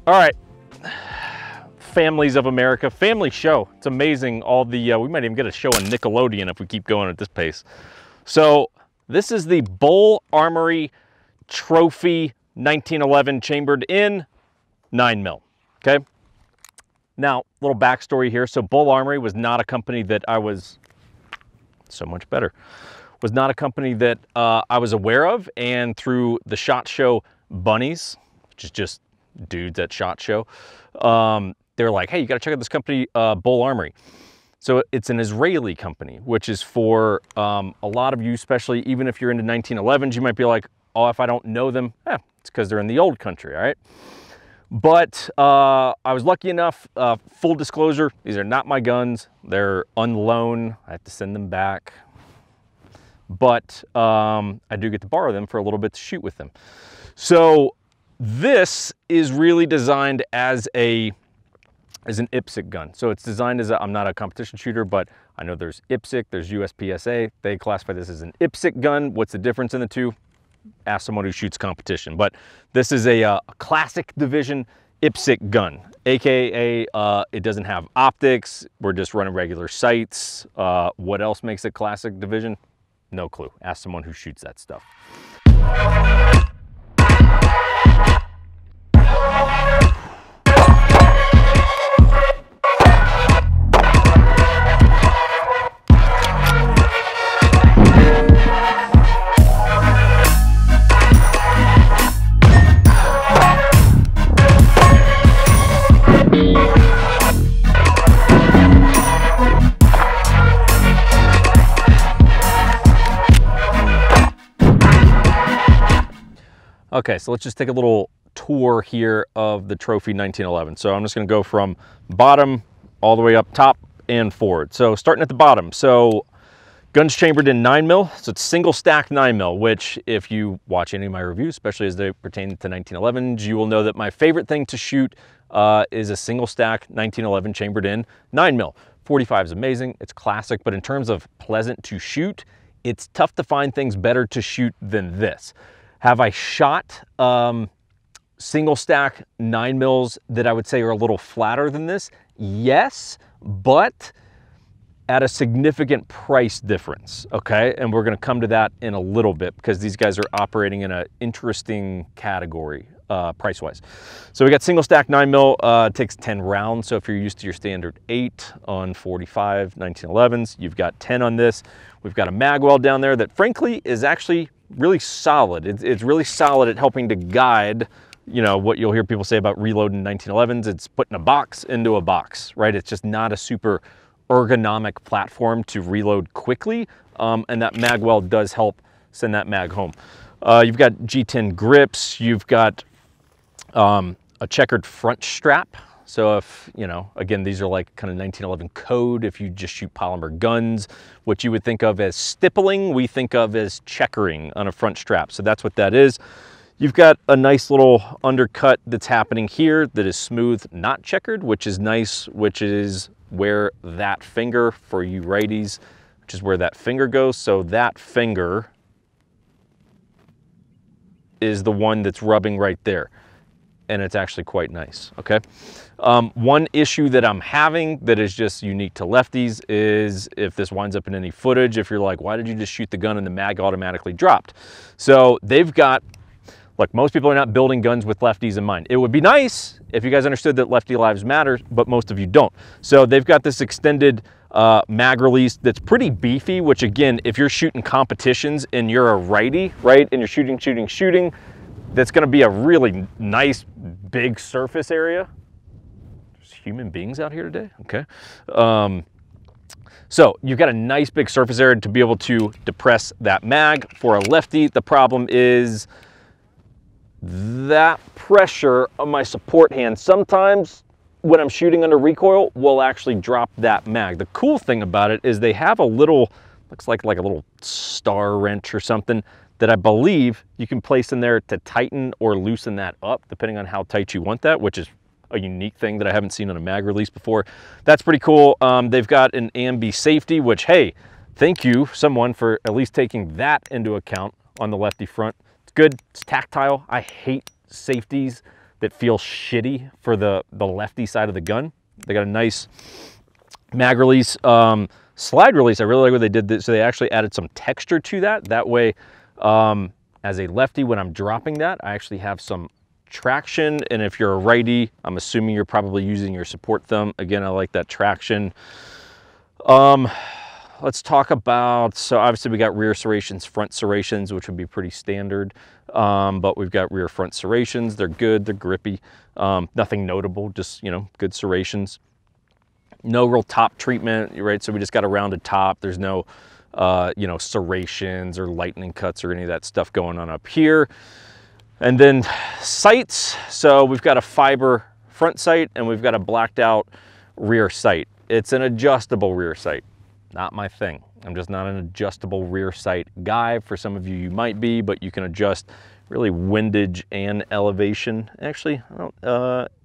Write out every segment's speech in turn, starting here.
All right, families of America, family show. It's amazing all the, we might even get a show on Nickelodeon if we keep going at this pace. So this is the Bul Armory Trophy 1911 chambered in 9mm, okay? Now, little backstory here. So Bul Armory was not a company that I was, so much better, was not a company that I was aware of, and through the SHOT Show bunnies, which is just dudes at SHOT Show, they're like, hey, you gotta check out this company, Bul Armory. So it's an Israeli company, which is for a lot of you, especially even if you're into 1911s, you might be like, oh, if I don't know them, it's because they're in the old country, all right? But I was lucky enough, full disclosure, these are not my guns. They're on loan. I have to send them back. But I do get to borrow them for a little bit to shoot with them. So this is really designed as an IPSC gun. So it's designed as I'm not a competition shooter, but I know there's IPSC, there's USPSA. They classify this as an IPSC gun. What's the difference in the two? Ask someone who shoots competition. But this is a classic division IPSC gun, AKA it doesn't have optics. We're just running regular sights. What else makes it classic division? No clue. Ask someone who shoots that stuff. Okay, so let's just take a little tour here of the Trophy 1911. So I'm just gonna go from bottom all the way up top and forward. So starting at the bottom, so gun's chambered in 9mm, so it's single stack 9mm, which if you watch any of my reviews, especially as they pertain to 1911s, you will know that my favorite thing to shoot is a single stack 1911 chambered in 9mm. 45 is amazing, it's classic, but in terms of pleasant to shoot, it's tough to find things better to shoot than this. Have I shot single stack 9mm that I would say are a little flatter than this? Yes, but at a significant price difference, okay? And we're gonna come to that in a little bit because these guys are operating in an interesting category price-wise. So we got single stack 9mm, takes 10 rounds. So if you're used to your standard 8 on 45 1911s, you've got 10 on this. We've got a magwell down there that frankly is actually really solid. It's really solid at helping to guide, you know, what you'll hear people say about reloading 1911s. It's putting a box into a box, right? It's just not a super ergonomic platform to reload quickly. And that magwell does help send that mag home. You've got G10 grips. You've got a checkered front strap. So if, you know, again, these are like kind of 1911 code. If you just shoot polymer guns, what you would think of as stippling, we think of as checkering on a front strap. So that's what that is. You've got a nice little undercut that's happening here that is smooth, not checkered, which is nice, which is where that finger, for you righties, which is where that finger goes. So that finger is the one that's rubbing right there. And it's actually quite nice, okay? One issue that I'm having that is just unique to lefties is if this winds up in any footage, if you're like, why did you just shoot the gun and the mag automatically dropped? So they've got, look, most people are not building guns with lefties in mind. It would be nice if you guys understood that lefty lives matter, but most of you don't. So they've got this extended mag release that's pretty beefy, which again, if you're shooting competitions and you're a righty, right, and you're shooting, that's gonna be a really nice big surface area. There's human beings out here today, okay. So you've got a nice big surface area to be able to depress that mag. For a lefty, the problem is that pressure on my support hand sometimes when I'm shooting under recoil will actually drop that mag. The cool thing about it is they have a little, looks like a little star wrench or something that I believe you can place in there to tighten or loosen that up depending on how tight you want that, which is a unique thing that I haven't seen on a mag release before. That's pretty cool. They've got an ambi safety, which, hey, thank you someone for at least taking that into account on the lefty front. It's good, it's tactile. I hate safeties that feel shitty for the lefty side of the gun. They got a nice mag release, slide release. I really like what they did this. So they actually added some texture to that. That way, as a lefty, when I'm dropping that, I actually have some traction. And if you're a righty, I'm assuming you're probably using your support thumb. Again, I like that traction. Let's talk about, so obviously we got rear serrations, front serrations, which would be pretty standard. But we've got rear front serrations. They're good, they're grippy. Nothing notable, just, you know, good serrations. No real top treatment, right? So we just got a rounded top. There's no, you know, serrations or lightning cuts or any of that stuff going on up here. And then sights. So we've got a fiber front sight and we've got a blacked out rear sight. It's an adjustable rear sight. Not my thing. I'm just not an adjustable rear sight guy. For some of you, you might be, but you can adjust really windage and elevation. Actually,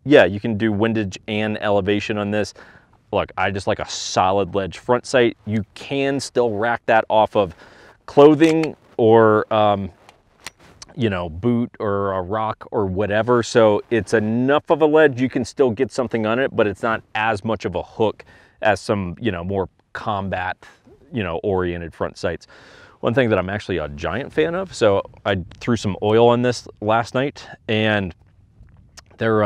yeah, you can do windage and elevation on this. Look, I just like a solid ledge front sight. You can still rack that off of clothing or, you know, boot or a rock or whatever. So it's enough of a ledge. You can still get something on it, but it's not as much of a hook as some, you know, more combat, you know, oriented front sights. One thing that I'm actually a giant fan of, so I threw some oil on this last night, and they're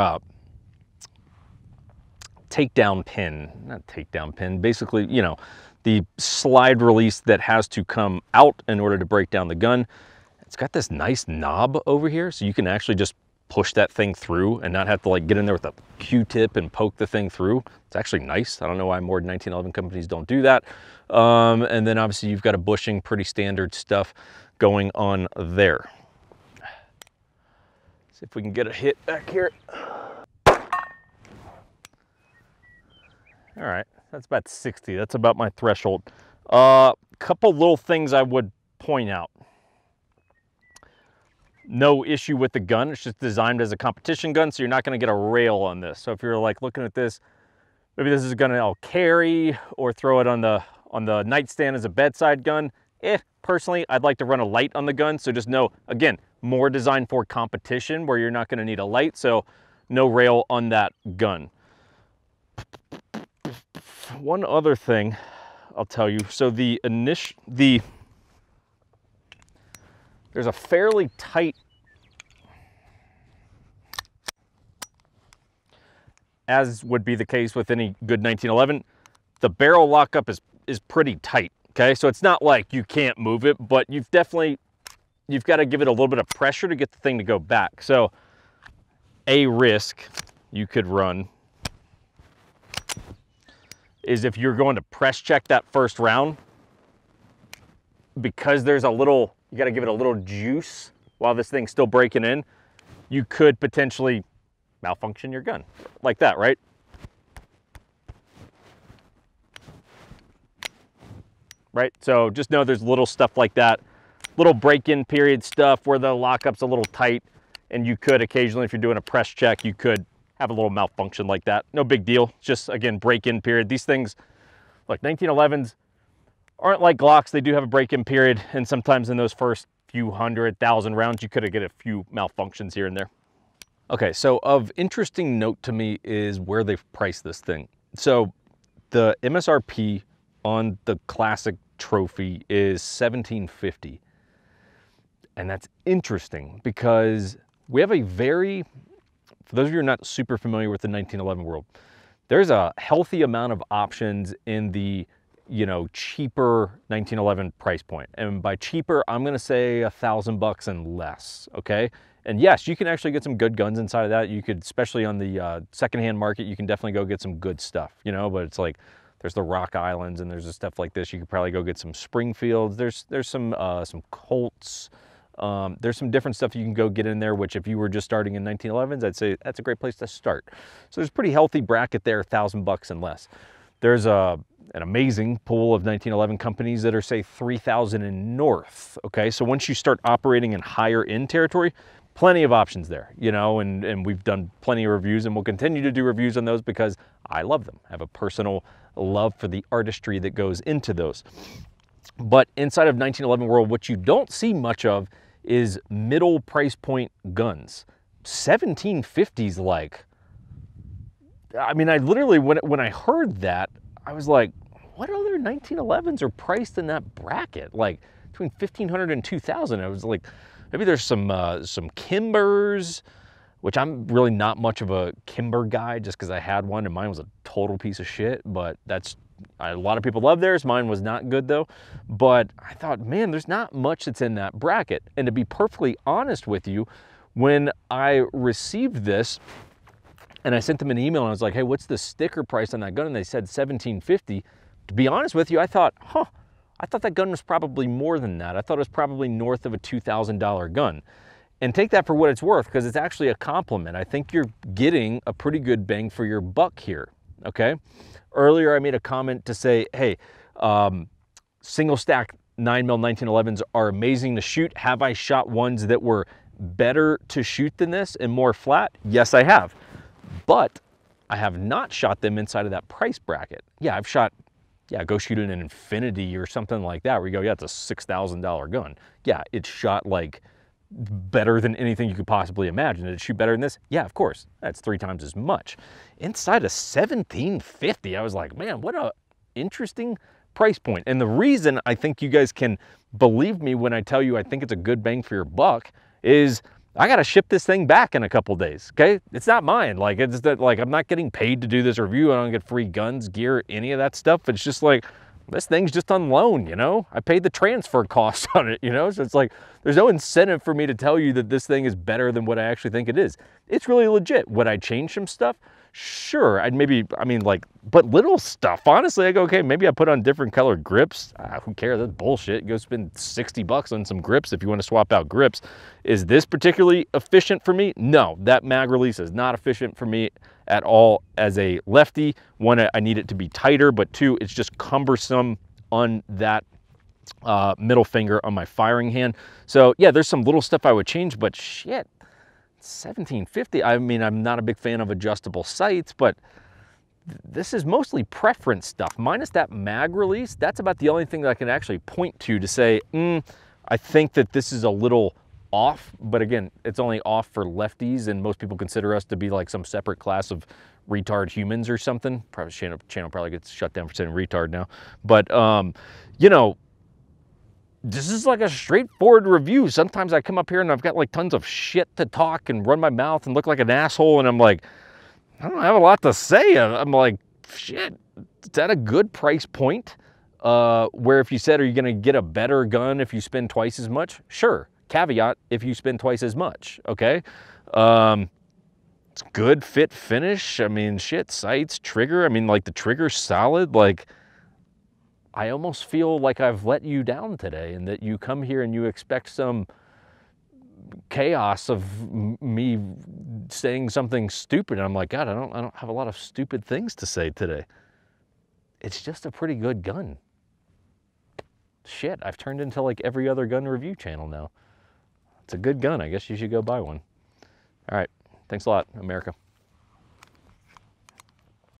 takedown pin, not takedown pin, basically, you know, the slide release that has to come out in order to break down the gun. It's got this nice knob over here, so you can actually just push that thing through and not have to like get in there with a Q-tip and poke the thing through. It's actually nice. I don't know why more 1911 companies don't do that. And then obviously you've got a bushing, pretty standard stuff going on there. See if we can get a hit back here. All right, that's about 60. That's about my threshold. Couple little things I would point out. No issue with the gun. It's just designed as a competition gun, so you're not going to get a rail on this. So if you're like looking at this, maybe this is a gun I'll carry or throw it on the nightstand as a bedside gun. Personally, I'd like to run a light on the gun. So just know, again, more designed for competition where you're not going to need a light. So no rail on that gun. One other thing I'll tell you. So there's a fairly tight, as would be the case with any good 1911, the barrel lockup is pretty tight, okay? So it's not like you can't move it, but you've got to give it a little bit of pressure to get the thing to go back. So a risk you could run is if you're going to press check that first round, because there's a little, you got to give it a little juice while this thing's still breaking in, you could potentially malfunction your gun like that, right? Right, so just know there's little stuff like that, little break-in period stuff where the lockup's a little tight, and you could occasionally, if you're doing a press check, you could have a little malfunction like that. No big deal, just again, break-in period. These things, like 1911s, aren't like Glocks. They do have a break-in period, and sometimes in those first few 100,000 rounds, you could get a few malfunctions here and there. Okay, so of interesting note to me is where they've priced this thing. So the MSRP on the classic trophy is $1,750. And that's interesting because we have a very, for those of you who are not super familiar with the 1911 world, there's a healthy amount of options in the, you know, cheaper 1911 price point. And by cheaper, I'm going to say $1,000 and less. Okay. And yes, you can actually get some good guns inside of that. You could, especially on the secondhand market, you can definitely go get some good stuff, you know, but it's like, there's the Rock Islands and there's the stuff like this. You could probably go get some Springfields. There's some Colts. There's some different stuff you can go get in there, which if you were just starting in 1911s, I'd say that's a great place to start. So there's a pretty healthy bracket there, $1,000 and less. There's an amazing pool of 1911 companies that are, say, 3,000 and north, okay? So once you start operating in higher end territory, plenty of options there, you know, and we've done plenty of reviews and we'll continue to do reviews on those because I love them. I have a personal love for the artistry that goes into those. But inside of 1911 world, what you don't see much of is middle price point guns. 1750's like, I mean, I literally, when I heard that, I was like, what other 1911s are priced in that bracket? Like between 1,500 and 2,000. I was like, maybe there's some Kimbers, which I'm really not much of a Kimber guy just because I had one and mine was a total piece of shit, but a lot of people love theirs. Mine was not good though. But I thought, man, there's not much that's in that bracket. And to be perfectly honest with you, when I received this, and I sent them an email and I was like, hey, what's the sticker price on that gun? And they said $1,750. To be honest with you, I thought, I thought that gun was probably more than that. I thought it was probably north of a $2,000 gun. And take that for what it's worth, because it's actually a compliment. I think you're getting a pretty good bang for your buck here, okay? Earlier, I made a comment to say, hey, single stack 9mm 1911s are amazing to shoot. Have I shot ones that were better to shoot than this and more flat? Yes, I have. But I have not shot them inside of that price bracket. Yeah, I've shot, go shoot an Infinity or something like that, where you go, yeah, it's a $6,000 gun. Yeah, it's shot like better than anything you could possibly imagine. Did it shoot better than this? Yeah, of course. That's 3 times as much. Inside of 1750, I was like, man, what a interesting price point. And the reason I think you guys can believe me when I tell you I think it's a good bang for your buck is I got to ship this thing back in a couple days, okay? It's not mine. Like, it's that, like, I'm not getting paid to do this review. I don't get free guns, gear, any of that stuff. It's just like, this thing's just on loan, you know? I paid the transfer cost on it, you know? So it's like, there's no incentive for me to tell you that this thing is better than what I actually think it is. It's really legit. Would I change some stuff? Sure, but little stuff. Honestly, I go, okay, maybe I put on different colored grips. Who cares? That's bullshit. Go spend 60 bucks on some grips if you want to swap out grips. Is this particularly efficient for me? No, that mag release is not efficient for me at all as a lefty. One, I need it to be tighter, but two, it's just cumbersome on that middle finger on my firing hand. So yeah, there's some little stuff I would change, but shit. 1750, I mean, I'm not a big fan of adjustable sights, but this is mostly preference stuff. Minus that mag release, that's about the only thing that I can actually point to say, I think that this is a little off. But again, it's only off for lefties, and most people consider us to be like some separate class of retard humans or something. Probably channel probably gets shut down for saying retard now. But, you know, this is like a straightforward review. Sometimes I come up here and I've got like tons of shit to talk and run my mouth and look like an asshole, and I'm like, I don't have a lot to say. I'm like, shit, is that a good price point? Where if you said, are you gonna get a better gun if you spend twice as much? Sure, caveat, if you spend twice as much, okay? It's good fit finish. I mean, shit, sights, trigger. I mean, like the trigger's solid. Like, I almost feel like I've let you down today, and that you come here and you expect some chaos of me saying something stupid. And I'm like, God, I don't have a lot of stupid things to say today. It's just a pretty good gun. Shit, I've turned into like every other gun review channel now. It's a good gun. I guess you should go buy one. All right. Thanks a lot, America.